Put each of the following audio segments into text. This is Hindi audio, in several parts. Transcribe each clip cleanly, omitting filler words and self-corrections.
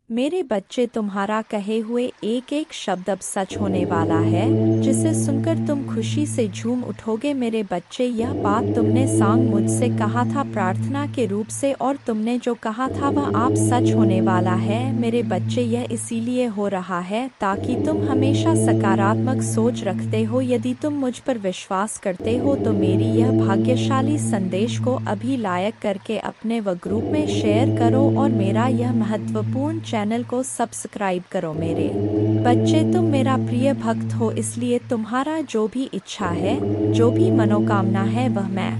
मेरे बच्चे, तुम्हारा कहे हुए एक एक शब्द अब सच होने वाला है, जिसे सुनकर तुम खुशी से झूम उठोगे। मेरे बच्चे, यह बात तुमने सांग मुझसे कहा था प्रार्थना के रूप से, और तुमने जो कहा था वह आप सच होने वाला है। मेरे बच्चे, यह इसीलिए हो रहा है ताकि तुम हमेशा सकारात्मक सोच रखते हो। यदि तुम मुझ पर विश्वास करते हो तो मेरी यह भाग्यशाली संदेश को अभी लाइक करके अपने व ग्रुप में शेयर करो और मेरा यह महत्वपूर्ण चैनल को सब्सक्राइब करो। मेरे बच्चे, तुम मेरा प्रिय भक्त हो, इसलिए तुम्हारा जो भी इच्छा है, जो भी मनोकामना है, वह मैं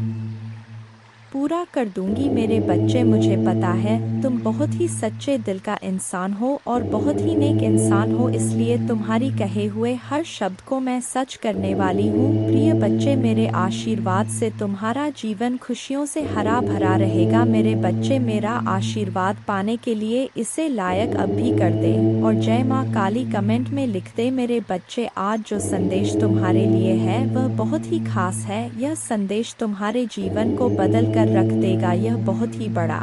पूरा कर दूंगी। मेरे बच्चे, मुझे पता है तुम बहुत ही सच्चे दिल का इंसान हो और बहुत ही नेक इंसान हो, इसलिए तुम्हारी कहे हुए हर शब्द को मैं सच करने वाली हूँ। प्रिय बच्चे, मेरे आशीर्वाद से तुम्हारा जीवन खुशियों से हरा भरा रहेगा। मेरे बच्चे, मेरा आशीर्वाद पाने के लिए इसे लायक अब भी कर दे और जय माँ काली कमेंट में लिख दे। मेरे बच्चे, आज जो संदेश तुम्हारे लिए है वह बहुत ही खास है। यह संदेश तुम्हारे जीवन को बदल कर रख देगा। यह बहुत ही बड़ा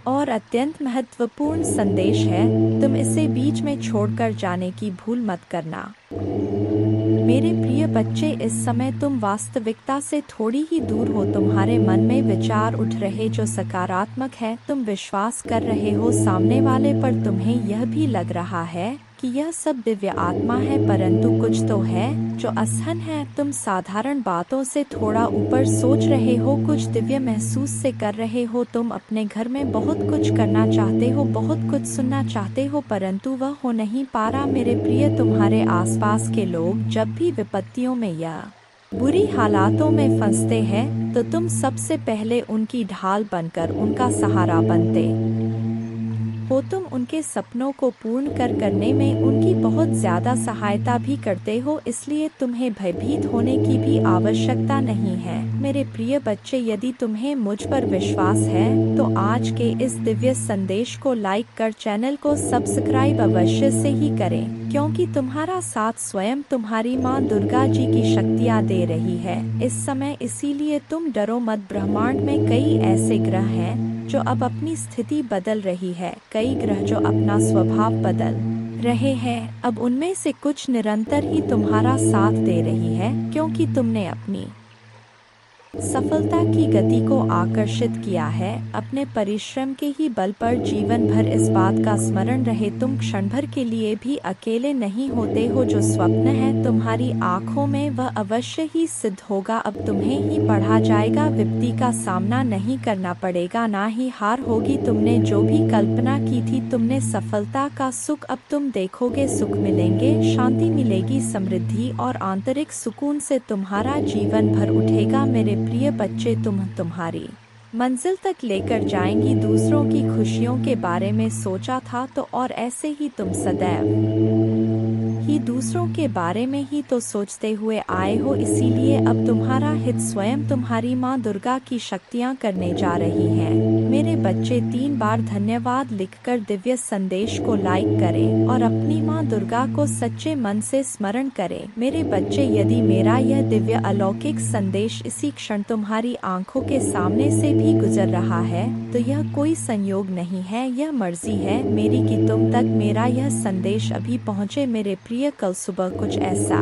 और अत्यंत महत्वपूर्ण संदेश है। तुम इसे बीच में छोड़कर जाने की भूल मत करना। मेरे प्रिय बच्चे, इस समय तुम वास्तविकता से थोड़ी ही दूर हो। तुम्हारे मन में विचार उठ रहे जो सकारात्मक है। तुम विश्वास कर रहे हो सामने वाले पर। तुम्हें यह भी लग रहा है कि यह सब दिव्य आत्मा है, परंतु कुछ तो है जो असहन है। तुम साधारण बातों से थोड़ा ऊपर सोच रहे हो, कुछ दिव्य महसूस से कर रहे हो। तुम अपने घर में बहुत कुछ करना चाहते हो, बहुत कुछ सुनना चाहते हो, परंतु वह हो नहीं पा रहा। मेरे प्रिय, तुम्हारे आसपास के लोग जब भी विपत्तियों में या बुरी हालातों में फंसते हैं तो तुम सबसे पहले उनकी ढाल बनकर उनका सहारा बनते हो। तुम उनके सपनों को पूर्ण करने में उनकी बहुत ज्यादा सहायता भी करते हो, इसलिए तुम्हें भयभीत होने की भी आवश्यकता नहीं है। मेरे प्रिय बच्चे, यदि तुम्हें मुझ पर विश्वास है तो आज के इस दिव्य संदेश को लाइक कर चैनल को सब्सक्राइब अवश्य से ही करें, क्योंकि तुम्हारा साथ स्वयं तुम्हारी माँ दुर्गा जी की शक्तियाँ दे रही है इस समय। इसीलिए तुम डरो मत। ब्रह्मांड में कई ऐसे ग्रह हैं जो अब अपनी स्थिति बदल रही है, कई ग्रह जो अपना स्वभाव बदल रहे हैं। अब उनमें से कुछ निरंतर ही तुम्हारा साथ दे रही है, क्योंकि तुमने अपनी सफलता की गति को आकर्षित किया है। अपने परिश्रम के ही बल पर जीवन भर इस बात का स्मरण रहे, तुम क्षण भर के लिए भी अकेले नहीं होते हो। जो स्वप्न है तुम्हारी आंखों में वह अवश्य ही सिद्ध होगा। अब तुम्हें ही पढ़ा जाएगा, विपत्ति का सामना नहीं करना पड़ेगा, ना ही हार होगी। तुमने जो भी कल्पना की थी, तुमने सफलता का सुख अब तुम देखोगे। सुख मिलेंगे, शांति मिलेगी, समृद्धि और आंतरिक सुकून से तुम्हारा जीवन भर उठेगा। मेरे प्रिय बच्चे, तुम्हारी मंजिल तक लेकर जाएंगी। दूसरों की खुशियों के बारे में सोचा था तो और ऐसे ही तुम सदैव ही दूसरों के बारे में ही तो सोचते हुए आए हो, इसीलिए अब तुम्हारा हित स्वयं तुम्हारी माँ दुर्गा की शक्तियाँ करने जा रही हैं। मेरे बच्चे, 3 बार धन्यवाद लिखकर दिव्य संदेश को लाइक करें और अपनी माँ दुर्गा को सच्चे मन से स्मरण करें। मेरे बच्चे, यदि मेरा यह दिव्य अलौकिक संदेश इसी क्षण तुम्हारी आंखों के सामने से भी गुजर रहा है तो यह कोई संयोग नहीं है, यह मर्जी है मेरी कि तुम तक मेरा यह संदेश अभी पहुँचे। मेरे प्रिय, कल सुबह कुछ ऐसा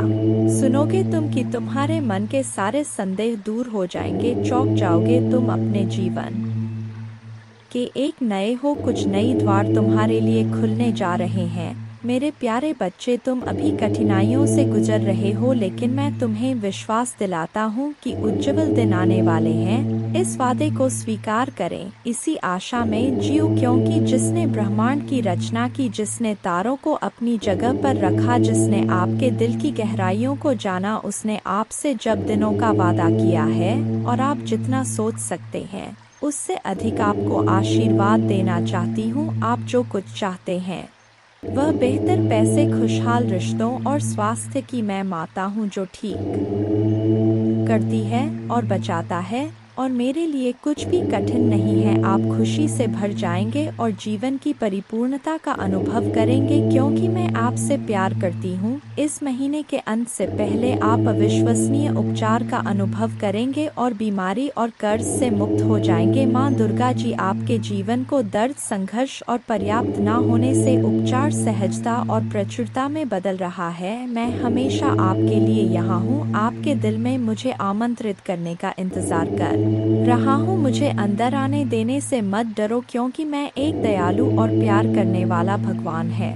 सुनोगे तुम कि तुम्हारे मन के सारे संदेह दूर हो जाएंगे। चौंक जाओगे तुम अपने जीवन के एक नए हो, कुछ नई द्वार तुम्हारे लिए खुलने जा रहे हैं। मेरे प्यारे बच्चे, तुम अभी कठिनाइयों से गुजर रहे हो, लेकिन मैं तुम्हें विश्वास दिलाता हूँ कि उज्जवल दिन आने वाले हैं। इस वादे को स्वीकार करें, इसी आशा में जियो, क्योंकि जिसने ब्रह्मांड की रचना की, जिसने तारों को अपनी जगह पर रखा, जिसने आपके दिल की गहराइयों को जाना, उसने आपसे जब दिनों का वादा किया है और आप जितना सोच सकते हैं उससे अधिक आपको आशीर्वाद देना चाहती हूँ। आप जो कुछ चाहते हैं वह बेहतर पैसे, खुशहाल रिश्तों और स्वास्थ्य की मैं माता हूँ, जो ठीक करती है और बचाता है और मेरे लिए कुछ भी कठिन नहीं है। आप खुशी से भर जाएंगे और जीवन की परिपूर्णता का अनुभव करेंगे क्योंकि मैं आपसे प्यार करती हूँ। इस महीने के अंत से पहले आप अविश्वसनीय उपचार का अनुभव करेंगे और बीमारी और कर्ज से मुक्त हो जाएंगे। माँ दुर्गा जी आपके जीवन को दर्द, संघर्ष और पर्याप्त न होने से उपचार, सहजता और प्रचुरता में बदल रहा है। मैं हमेशा आपके लिए यहाँ हूँ, आपके दिल में मुझे आमंत्रित करने का इंतजार कर रहा हूँ। मुझे अंदर आने देने से मत डरो क्योंकि मैं एक दयालु और प्यार करने वाला भगवान है।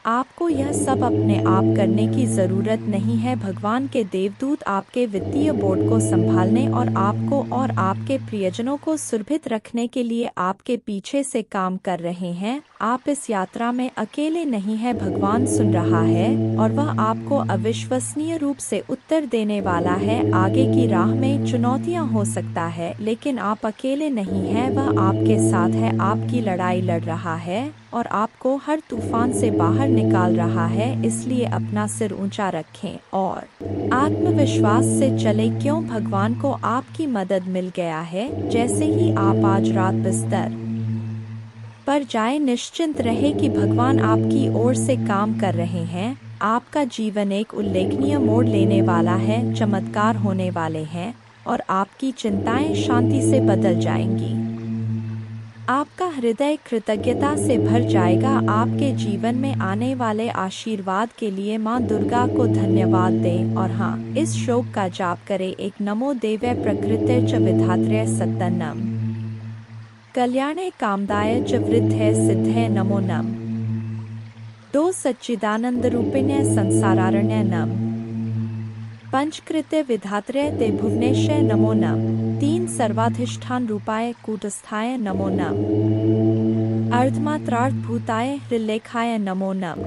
आपको यह सब अपने आप करने की ज़रूरत नहीं है। भगवान के देवदूत आपके वित्तीय बोर्ड को संभालने और आपको और आपके प्रियजनों को सुरक्षित रखने के लिए आपके पीछे से काम कर रहे हैं। आप इस यात्रा में अकेले नहीं हैं। भगवान सुन रहा है और वह आपको अविश्वसनीय रूप से उत्तर देने वाला है। आगे की राह में चुनौतियां हो सकता है, लेकिन आप अकेले नहीं हैं। वह आपके साथ है, आपकी लड़ाई लड़ रहा है और आपको हर तूफान से बाहर निकाल रहा है। इसलिए अपना सिर ऊंचा रखें और आत्मविश्वास से चले क्यों भगवान को आपकी मदद मिल गया है। जैसे ही आप आज रात बिस्तर पर जाए, निश्चिंत रहे कि भगवान आपकी ओर से काम कर रहे हैं। आपका जीवन एक उल्लेखनीय मोड़ लेने वाला है, चमत्कार होने वाले हैं और आपकी चिंताएं शांति से बदल जाएंगी। आपका हृदय कृतज्ञता से भर जाएगा। आपके जीवन में आने वाले आशीर्वाद के लिए माँ दुर्गा को धन्यवाद दें और हाँ, इस श्लोक का जाप करें। एक नमो देवै प्रकृते च विधात्रे सत्तन्नम कल्याणे कामदाय च वृद्धे सिद्धे नमो नम। 2 सच्चिदानंद रूपिणे संसारारण्य नम। पंचकृत्य विधात्रे ते भुवनेशे नमो नम। 3 सर्वाधिष्ठान रूपाय कूटस्थाय नमो नम। अर्धमात्रार्थ भूताय हृल्लेखाय नमो नम।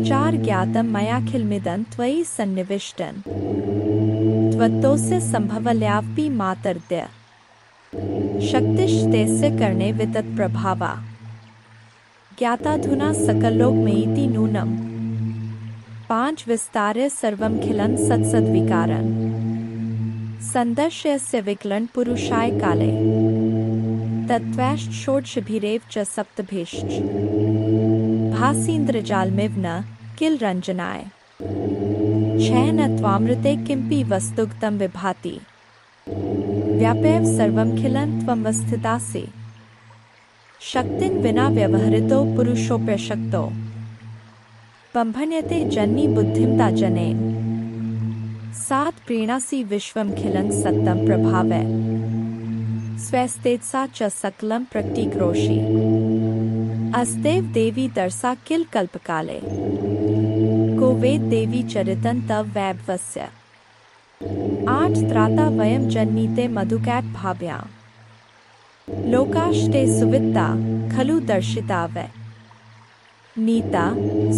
4 ज्ञातम मयाखिलमिदं त्वयि सन्निविष्टं त्वत्तोस्य संभवल्यापि मातर्द्य शक्तिस्तेस्य कर्णे वितत प्रभावा ज्ञाताधुना सकल्लोकमेति नूनम। 5 विस्तार्य सर्वमखिलं सत्सद्विकारं संदर्शयस्य विकलं पुरुषाय काले तत्त्वैश्च षोडशभिरेव च सप्तभिश्च भासीन्द्रजालमिव न किल रञ्जनाय 6 न त्वामृते किमपि वस्तुगतं विभाति व्यापैव सर्वमखिलं त्वमवस्थितासि शक्तिं विना व्यवहृतो पुरुषोऽप्यशक्तो बम्भन्यते जन्नी बुद्धिमता जनेन। 7 प्रीणासि विश्वमखिलं सत्तं प्रभावै स्वस्तेजसा च सकलं प्रकटीकरोषि अस्तेव देवी दर्शा किल कल्पकाले को वेद देवी चरितं तव वैभवस्य। 8 त्राता वयं जन्नीते मधुकैट भाभ्यां लोकाश्ते सुवित्ता खलु दर्शिता वै नीता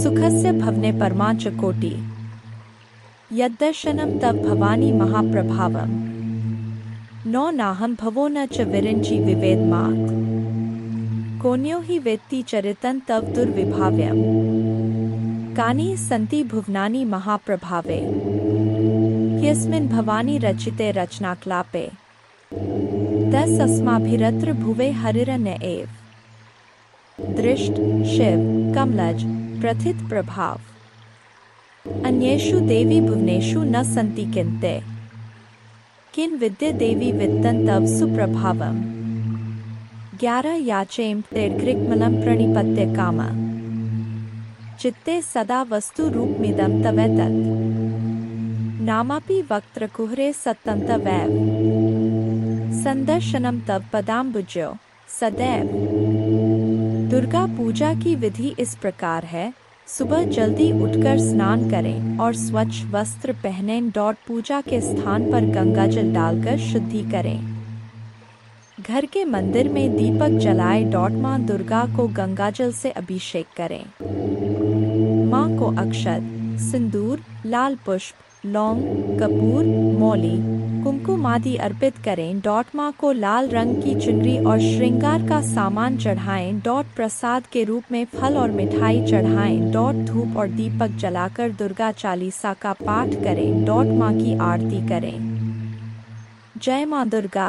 सुखस्य भवने परमा च कोटि यद्दर्शनं तव भवानी महाप्रभावम्। 9 नाहं भवो न च विरिञ्चि विवेदमात् कोन्यो हि वेत्ति चरितं तव दुर्विभाव्यम्। कानि सन्ति भुवनानि महाप्रभावे यस्मिन् भवानी रचिते रचनाक्लापे 10 अस्माभिरत्र भुवे हरिरण्य एव दृष्ट शिव कमलज प्रथित प्रभाव अन्येषु देवी भुवनेषु न सन्ति किन्ते किन विद्य देवी वित्तं तव सुप्रभावम्। 11 याचेम तेर्घृक्मलं प्रणिपत्य कामा चित्ते सदा वस्तु रूपमिदं तवेतत् नामापि वक्त्रकुहरे सत्तं तवैव संदर्शनं तव पदाम्बुजो सदैव। दुर्गा पूजा की विधि इस प्रकार है। सुबह जल्दी उठकर स्नान करें और स्वच्छ वस्त्र पहनें। पूजा के स्थान पर गंगाजल डालकर शुद्धि करें। घर के मंदिर में दीपक जलाएं। माँ दुर्गा को गंगाजल से अभिषेक करें। माँ को अक्षत, सिंदूर, लाल पुष्प, लौंग, कपूर, मौली, कुमकुम आदि अर्पित करें। माँ को लाल रंग की चुनरी और श्रृंगार का सामान चढ़ाएं। प्रसाद के रूप में फल और मिठाई चढ़ाएं। धूप और दीपक जलाकर दुर्गा चालीसा का पाठ करें। माँ की आरती करें। जय माँ दुर्गा।